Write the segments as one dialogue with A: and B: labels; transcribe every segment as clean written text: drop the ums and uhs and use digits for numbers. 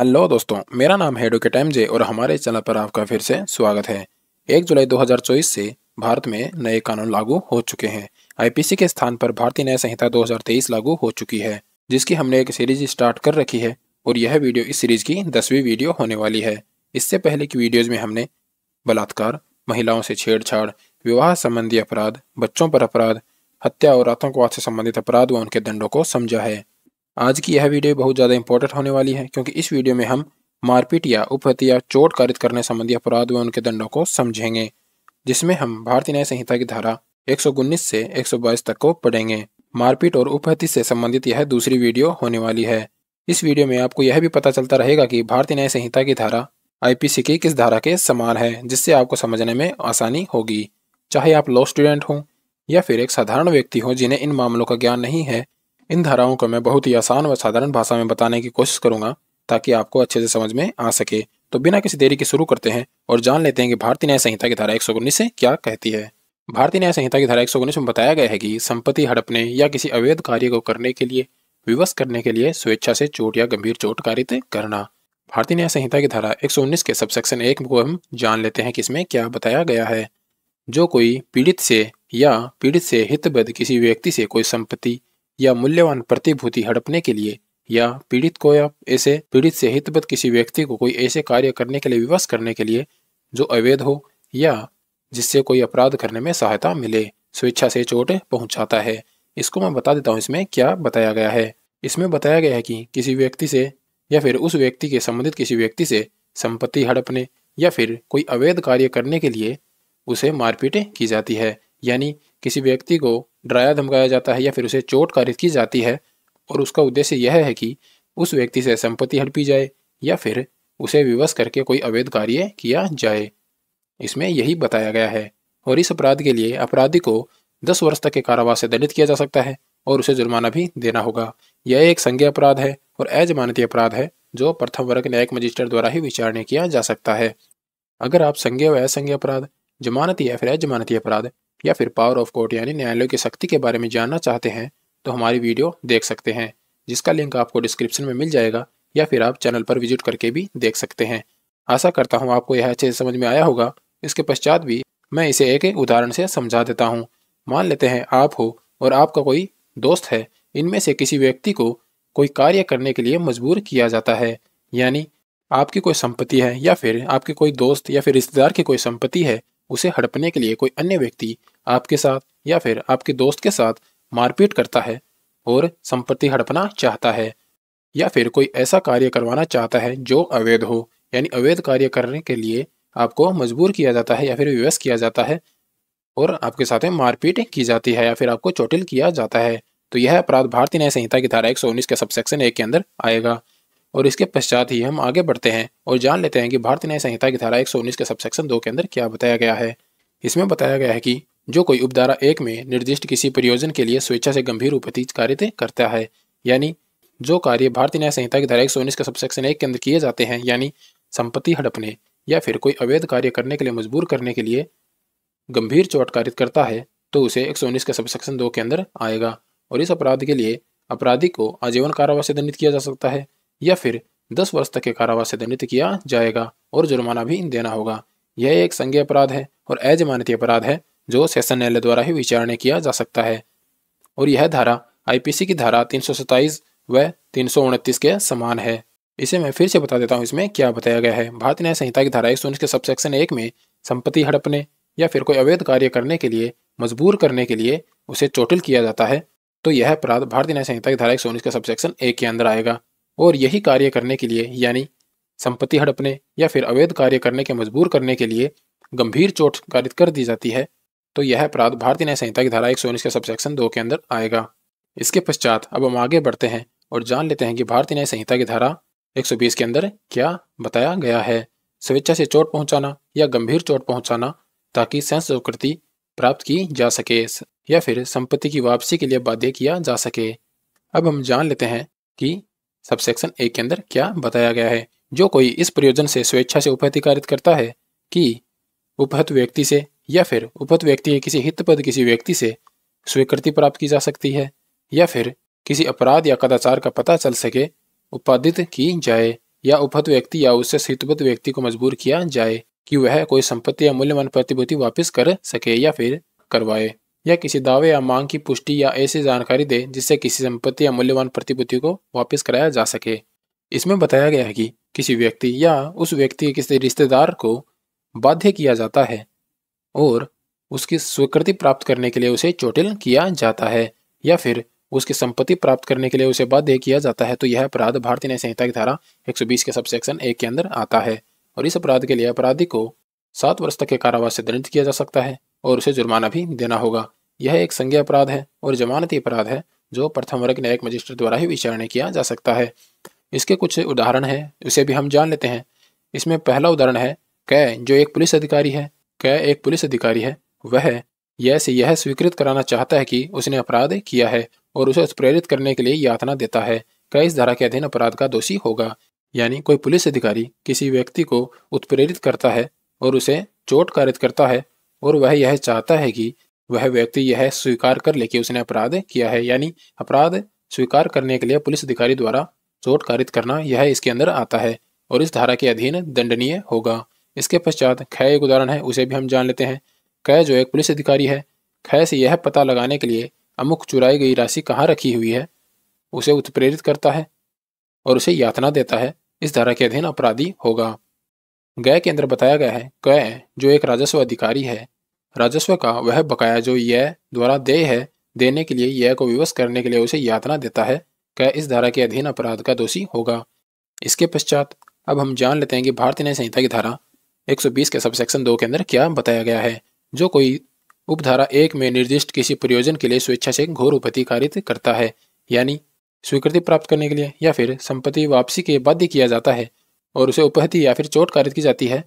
A: Hello दोस्तों, मेरा नाम है एडवोकेट एमजे और हमारे चैनल पर आपका फिर से स्वागत है। 1 जुलाई 2024 से भारत में नए कानून लागू हो चुके हैं। आईपीसी के स्थान पर भारतीय न्याय संहिता 2023 लागू हो चुकी है, जिसकी हमने एक सीरीज स्टार्ट कर रखी है और यह वीडियो इस सीरीज की 10वीं वीडियो होने वाली है। इससे पहले की वीडियोज में हमने बलात्कार, महिलाओं से छेड़छाड़, विवाह संबंधी अपराध, बच्चों पर अपराध, हत्या और आतंकवाद से संबंधित अपराध व उनके दंडों को समझा है। आज की यह वीडियो बहुत ज़्यादा इंपॉर्टेंट होने वाली है, क्योंकि इस वीडियो में हम मारपीट या उपहत्या या चोट कारित करने संबंधी अपराध व उनके दंडों को समझेंगे, जिसमें हम भारतीय न्याय संहिता की धारा 119 से 122 तक को पढ़ेंगे। मारपीट और उपहत्या से संबंधित यह दूसरी वीडियो होने वाली है। इस वीडियो में आपको यह भी पता चलता रहेगा कि भारतीय न्याय संहिता की धारा आईपीसी की किस धारा के समान है, जिससे आपको समझने में आसानी होगी। चाहे आप लॉ स्टूडेंट हों या फिर एक साधारण व्यक्ति हो जिन्हें इन मामलों का ज्ञान नहीं है, इन धाराओं को मैं बहुत ही आसान व साधारण भाषा में बताने की कोशिश करूंगा ताकि आपको अच्छे से समझ में आ सके। तो बिना किसी देरी के शुरू करते हैं और जान लेते हैं कि भारतीय न्याय संहिता की धारा 119 से क्या कहती है। भारतीय न्याय संहिता की धारा 119 में बताया गया है कि संपत्ति हड़पने या किसी अवैध कार्य को करने के लिए, विवश करने के लिए स्वेच्छा से चोट या गंभीर चोट कारित करना। भारतीय न्याय संहिता की धारा 119 के सबसेक्शन 1 को हम जान लेते हैं कि इसमें क्या बताया गया है। जो कोई पीड़ित से या पीड़ित से हितबद्ध किसी व्यक्ति से कोई संपत्ति या मूल्यवान प्रतिभूति हड़पने के लिए या पीड़ित को या ऐसे पीड़ित से हितबद्ध किसी व्यक्ति को कोई ऐसे कार्य करने के लिए विवश करने के लिए जो अवैध हो या जिससे कोई अपराध करने में सहायता मिले, स्वेच्छा से चोट पहुंचाता है। इसको मैं बता देता हूँ इसमें क्या बताया गया है। इसमें बताया गया है कि किसी व्यक्ति से या फिर उस व्यक्ति के संबंधित किसी व्यक्ति से संपत्ति हड़पने या फिर कोई अवैध कार्य करने के लिए उसे मारपीट की जाती है, यानी किसी व्यक्ति को डराया धमकाया जाता है या फिर उसे चोट कारित की जाती है और उसका उद्देश्य यह है कि उस व्यक्ति से संपत्ति हड़पी जाए या फिर उसे विवश करके कोई अवैध कार्य किया जाए। इसमें यही बताया गया है। और इस अपराध के लिए अपराधी को 10 वर्ष तक के कारावास से दंडित किया जा सकता है और उसे जुर्माना भी देना होगा। यह एक संज्ञेय अपराध है और अजमानती अपराध है जो प्रथम वर्ग न्यायिक मजिस्ट्रेट द्वारा ही विचारणा किया जा सकता है। अगर आप संज्ञेय व असंज्ञेय अपराध, जमानती या फिर अजमानती अपराध या फिर पावर ऑफ कोर्ट यानी न्यायालय की शक्ति के बारे में जानना चाहते हैं तो हमारी वीडियो देख सकते हैं, जिसका लिंक आपको डिस्क्रिप्शन में मिल जाएगा, या फिर आप चैनल पर विजिट करके भी देख सकते हैं। आशा करता हूँ आपको यह अच्छे से समझ में आया होगा। इसके पश्चात भी मैं इसे एक एक उदाहरण से समझा देता हूँ। मान लेते हैं आप हो और आपका कोई दोस्त है। इनमें से किसी व्यक्ति को कोई कार्य करने के लिए मजबूर किया जाता है, यानी आपकी कोई संपत्ति है या फिर आपके कोई दोस्त या फिर रिश्तेदार की कोई संपत्ति है, उसे हड़पने के लिए कोई अन्य व्यक्ति आपके साथ या फिर आपके दोस्त के साथ मारपीट करता है और संपत्ति हड़पना चाहता है, या फिर कोई ऐसा कार्य करवाना चाहता है जो अवैध हो, यानी अवैध कार्य करने के लिए आपको मजबूर किया जाता है या फिर विवश किया जाता है और आपके साथ में मारपीट की जाती है या फिर आपको चोटिल किया जाता है, तो यह अपराध भारतीय न्याय संहिता की धारा 119 के सबसेक्शन 1 के अंदर आएगा। और इसके पश्चात ही हम आगे बढ़ते हैं और जान लेते हैं कि भारतीय न्याय संहिता की धारा 119 के सबसेक्शन 2 के अंदर क्या बताया गया है। इसमें बताया गया है कि जो कोई उपधारा 1 में निर्दिष्ट किसी प्रयोजन के लिए स्वेच्छा से गंभीर उपहत्या कार्य करता है, यानी जो कार्य भारतीय न्याय संहिता की धारा 119 के सबसेक्शन 1 के अंदर किए जाते हैं, यानी संपत्ति हड़पने या फिर कोई अवैध कार्य करने के लिए मजबूर करने के लिए गंभीर चोट कारित करता है, तो उसे 119 के सबसेक्शन 2 के अंदर आएगा। और इस अपराध के लिए अपराधी को आजीवन कारावास से दंडित किया जा सकता है या फिर 10 वर्ष तक के कारावास से दंडित किया जाएगा और जुर्माना भी देना होगा। यह एक संज्ञेय अपराध है और अजमानती अपराध है जो सेशन न्यायालय द्वारा ही विचारणा किया जा सकता है। और यह धारा आईपीसी की धारा 327 व 329 के समान है। इसे मैं फिर से बता देता हूँ इसमें क्या बताया गया है। भारतीय न्याय संहिता की धारा 119 के सबसेक्शन 1 में संपत्ति हड़पने या फिर कोई अवैध कार्य करने के लिए मजबूर करने के लिए उसे चोटिल किया जाता है, तो यह अपराध भारतीय न्याय संहिता की धारा 119 के सबसेक्शन 1 के अंदर आएगा। और यही कार्य करने के लिए, यानी संपत्ति हड़पने या फिर अवैध कार्य करने के मजबूर करने के लिए गंभीर चोट कारित कर दी जाती है, तो यह अपराध भारतीय न्याय संहिता की धारा 119 के सबसेक्शन 2 के अंदर आएगा। इसके पश्चात अब हम आगे बढ़ते हैं और जान लेते हैं कि भारतीय न्याय संहिता की धारा 120 के अंदर क्या बताया गया है। स्वेच्छा से चोट पहुंचाना या गंभीर चोट पहुंचाना ताकि संस्कृति प्राप्त की जा सके या फिर संपत्ति की वापसी के लिए बाध्य किया जा सके। अब हम जान लेते हैं कि सबसेक्शन 1 के अंदर क्या बताया गया है। जो कोई इस प्रयोजन से स्वेच्छा से उपहत्या कारित करता है कि उपहत व्यक्ति से या फिर उपहत व्यक्ति के किसी हितपद किसी व्यक्ति से स्वीकृति प्राप्त की जा सकती है या फिर किसी अपराध या कदाचार का पता चल सके, उत्पादित की जाए या उपहत व्यक्ति या उससे हितबद्ध व्यक्ति को मजबूर किया जाए कि वह कोई संपत्ति या मूल्यवान प्रतिभूति वापस कर सके या फिर करवाए, या किसी दावे या मांग की पुष्टि या ऐसी जानकारी दे जिससे किसी संपत्ति या मूल्यवान प्रतिभूति को वापस कराया जा सके। इसमें बताया गया है कि किसी व्यक्ति या उस व्यक्ति के किसी रिश्तेदार को बाध्य किया जाता है और उसकी स्वीकृति प्राप्त करने के लिए उसे चोटिल किया जाता है या फिर उसकी संपत्ति प्राप्त करने के लिए उसे बाध्य किया जाता है, तो यह अपराध भारतीय न्याय संहिता की धारा 120 के सबसेक्शन 1 के अंदर आता है। और इस अपराध के लिए अपराधी को 7 वर्ष तक के कारावास से दंडित किया जा सकता है और उसे जुर्माना भी देना होगा। यह एक संज्ञेय अपराध है और जमानती अपराध है जो प्रथम वर्ग न्यायिक मजिस्ट्रेट द्वारा ही विचारणा किया जा सकता है। इसके कुछ उदाहरण हैं, उसे भी हम जान लेते हैं। इसमें पहला उदाहरण है कै, जो एक पुलिस अधिकारी है। कै एक पुलिस अधिकारी है, वह यह स्वीकृत कराना चाहता है कि उसने अपराध किया है और उसे उत्प्रेरित करने के लिए यातना देता है। कै इस धारा के अधीन अपराध का दोषी होगा। यानी कोई पुलिस अधिकारी किसी व्यक्ति को उत्प्रेरित करता है और उसे चोट कारित करता है और वह यह चाहता है कि वह व्यक्ति यह स्वीकार कर ले कि उसने अपराध किया है, यानी अपराध स्वीकार करने के लिए पुलिस अधिकारी द्वारा चोट कारित करना, यह इसके अंदर आता है और इस धारा के अधीन दंडनीय होगा। इसके पश्चात ख एक उदाहरण है, उसे भी हम जान लेते हैं। ख जो एक पुलिस अधिकारी है, ख से यह पता लगाने के लिए अमुक चुराई गई राशि कहाँ रखी हुई है, उसे उत्प्रेरित करता है और उसे यातना देता है, इस धारा के अधीन अपराधी होगा। ग के अंदर बताया गया है क जो एक राजस्व अधिकारी है, राजस्व का वह बकाया जो यह द्वारा देय है, देने के लिए यह को विवश करने के लिए उसे यातना देता है, क इस धारा के अधीन अपराध का दोषी होगा। इसके पश्चात अब हम जान लेते हैं कि भारतीय न्याय संहिता की धारा 120 के सबसेक्शन 2 के अंदर क्या बताया गया है। जो कोई उपधारा 1 में निर्दिष्ट किसी प्रयोजन के लिए स्वेच्छा से घोर उपहति कारित करता है, यानी स्वीकृति प्राप्त करने के लिए या फिर संपत्ति वापसी के बाध्य किया जाता है और उसे उपहति या फिर चोट कारित की जाती है,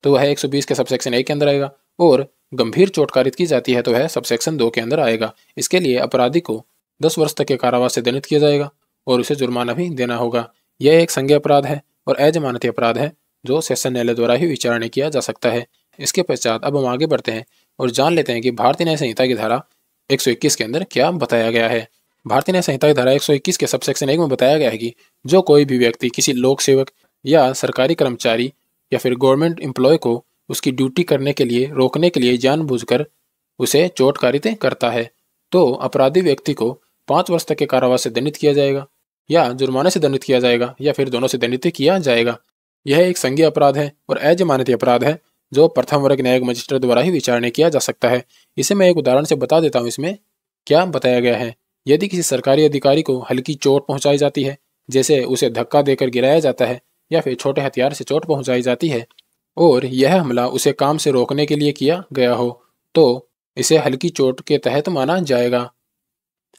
A: तो वह 120 के सबसेक्शन 1 के अंदर आएगा, और गंभीर चोट कारित की जाती है तो वह सबसेक्शन 2 के अंदर आएगा। इसके लिए अपराधी को 10 वर्ष तक के कारावास से दंडित किया जाएगा और उसे जुर्माना भी देना होगा। यह एक संज्ञेय अपराध है और अजमानती अपराध है जो सेशन न्यायालय द्वारा ही विचारणा किया जा सकता है। इसके पश्चात अब हम आगे बढ़ते हैं और जान लेते हैं कि भारतीय न्याय संहिता की धारा 121 के अंदर क्या बताया गया है। भारतीय न्याय संहिता की धारा 121 के सबसेक्शन 1 में बताया गया है कि जो कोई भी व्यक्ति किसी लोक सेवक या सरकारी कर्मचारी या फिर गवर्नमेंट एम्प्लॉय को उसकी ड्यूटी करने के लिए रोकने के लिए जानबूझकर उसे चोट कारित करता है, तो अपराधी व्यक्ति को 5 वर्ष तक के कारावास से दंडित किया जाएगा या जुर्माने से दंडित किया जाएगा या फिर दोनों से दंडित किया जाएगा। यह एक संज्ञेय अपराध है और अजमानती अपराध है जो प्रथम वर्ग न्यायिक मजिस्ट्रेट द्वारा ही विचारणा किया जा सकता है। इसे मैं एक उदाहरण से बता देता हूँ। इसमें क्या बताया गया है, यदि किसी सरकारी अधिकारी को हल्की चोट पहुंचाई जाती है, जैसे उसे धक्का देकर गिराया जाता है या फिर छोटे हथियार से चोट पहुंचाई जाती है, और यह हमला उसे काम से रोकने के लिए किया गया हो, तो इसे हल्की चोट के तहत माना जाएगा।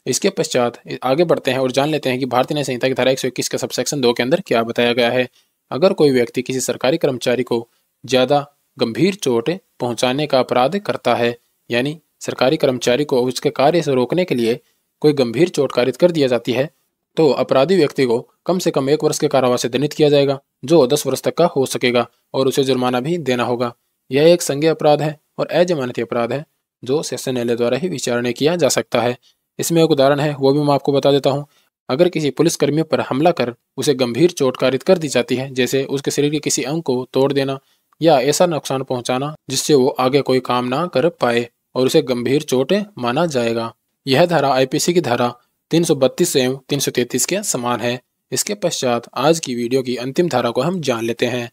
A: इसके पश्चात आगे बढ़ते हैं और जान लेते हैं कि भारतीय न्याय संहिता की धारा 121 के सबसेक्शन 2 के अंदर क्या बताया गया है। अगर कोई व्यक्ति किसी सरकारी कर्मचारी को ज्यादा गंभीर चोट पहुंचाने का अपराध करता है, यानी सरकारी कर्मचारी को उसके कार्य से रोकने के लिए कोई गंभीर चोट कारित कर दिया जाती है, तो अपराधी व्यक्ति को कम से कम 1 वर्ष के कारावास से दंडित किया जाएगा जो 10 वर्ष तक का हो सकेगा और उसे जुर्माना भी देना होगा। यह एक संज्ञेय अपराध है और अजमानती अपराध है जो सेशन न्यायालय द्वारा ही विचारणा किया जा सकता है। इसमें एक उदाहरण है, वो भी मैं आपको बता देता हूँ। अगर किसी पुलिसकर्मी पर हमला कर उसे गंभीर चोट कारित कर दी जाती है, जैसे उसके शरीर के किसी अंग को तोड़ देना या ऐसा नुकसान पहुंचाना जिससे वो आगे कोई काम ना कर पाए, और उसे गंभीर चोट माना जाएगा। यह धारा आईपीसी की धारा 332 एवं 333 के समान है। इसके पश्चात आज की वीडियो की अंतिम धारा को हम जान लेते हैं।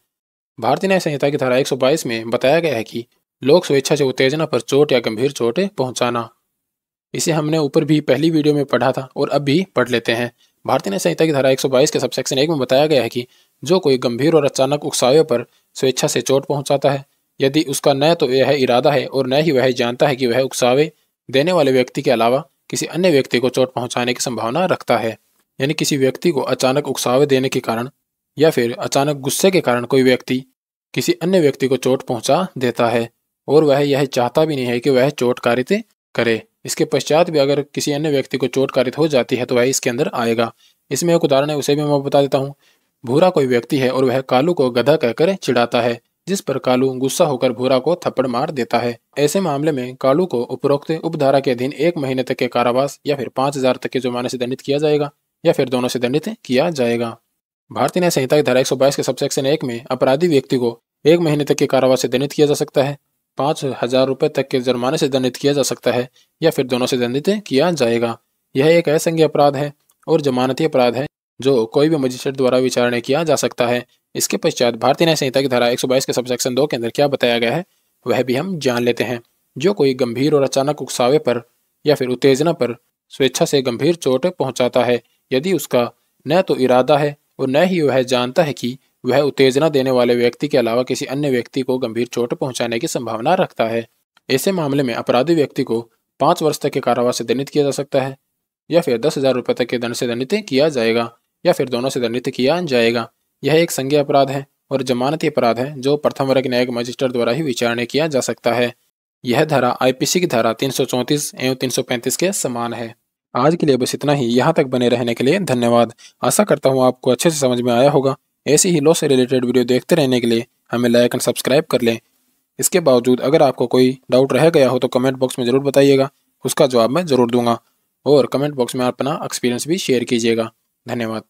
A: भारतीय न्याय संहिता की धारा 122 में बताया गया है कि लोक स्वेच्छा से उत्तेजना पर चोट या गंभीर चोट पहुंचाना। इसे हमने ऊपर भी पहली वीडियो में पढ़ा था और अब भी पढ़ लेते हैं। भारतीय न्याय संहिता की धारा 122 के सबसेक्शन 1 में बताया गया है कि जो कोई गंभीर और अचानक उकसावे पर स्वेच्छा से चोट पहुंचाता है, यदि उसका न तो यह इरादा है और न ही वह जानता है कि वह उकसावे देने वाले व्यक्ति के अलावा किसी अन्य व्यक्ति को चोट पहुंचाने की संभावना रखता है, यानी किसी व्यक्ति को अचानक उकसावे देने के कारण या फिर अचानक गुस्से के कारण कोई व्यक्ति किसी अन्य व्यक्ति को चोट पहुंचा देता है और वह यह चाहता भी नहीं है कि वह चोट कारित करे। इसके पश्चात भी अगर किसी अन्य व्यक्ति को चोट कारित हो जाती है तो वह इसके अंदर आएगा। इसमें एक उदाहरण है, उसे भी मैं बता देता हूँ। भूरा कोई व्यक्ति है और वह कालू को गधा कहकर चिढ़ाता है, जिस पर कालू गुस्सा होकर भूरा को थप्पड़ मार देता है। ऐसे मामले में कालू को उपरोक्त उपधारा के अधीन 1 महीने तक के कारावास या फिर 5,000 तक के जुर्माने से दंडित किया जाएगा या फिर दोनों से दंडित किया जाएगा। भारतीय न्याय संहिता की धारा 122 के सबसेक्शन 1 में अपराधी व्यक्ति को 1 महीने तक के कारावास से दंडित किया जा सकता है, 5,000 रुपये तक के जुर्माने से दंडित किया जा सकता है या फिर दोनों से दंडित किया जाएगा। यह एक असंज्ञेय अपराध है और जमानती अपराध है जो कोई भी मजिस्ट्रेट द्वारा विचारणा किया जा सकता है। इसके पश्चात भारतीय न्याय संहिता की धारा 122 के सबसेक्शन 2 के अंदर क्या बताया गया है वह भी हम जान लेते हैं। जो कोई गंभीर और अचानक उकसावे पर या फिर उत्तेजना पर स्वेच्छा से गंभीर चोट पहुंचाता है, यदि उसका न तो इरादा है और न ही वह जानता है कि वह उत्तेजना देने वाले व्यक्ति के अलावा किसी अन्य व्यक्ति को गंभीर चोट पहुंचाने की संभावना रखता है, ऐसे मामले में अपराधी व्यक्ति को 5 वर्ष तक के कारावास से दंडित किया जा सकता है या फिर 10,000 रुपये तक के दंड से दंडित किया जाएगा या फिर दोनों से दंडित किया जाएगा। यह एक संज्ञेय अपराध है और जमानती अपराध है जो प्रथम वर्ग न्यायिक मजिस्ट्रेट द्वारा ही विचारणा किया जा सकता है। यह धारा आईपीसी की धारा 334 एवं 335 के समान है। आज के लिए बस इतना ही। यहाँ तक बने रहने के लिए धन्यवाद। आशा करता हूँ आपको अच्छे से समझ में आया होगा। ऐसी ही लॉ से रिलेटेड वीडियो देखते रहने के लिए हमें लाइक एंड सब्सक्राइब कर लें। इसके बावजूद अगर आपको कोई डाउट रह गया हो तो कमेंट बॉक्स में ज़रूर बताइएगा, उसका जवाब मैं ज़रूर दूंगा। और कमेंट बॉक्स में अपना एक्सपीरियंस भी शेयर कीजिएगा। धन्यवाद।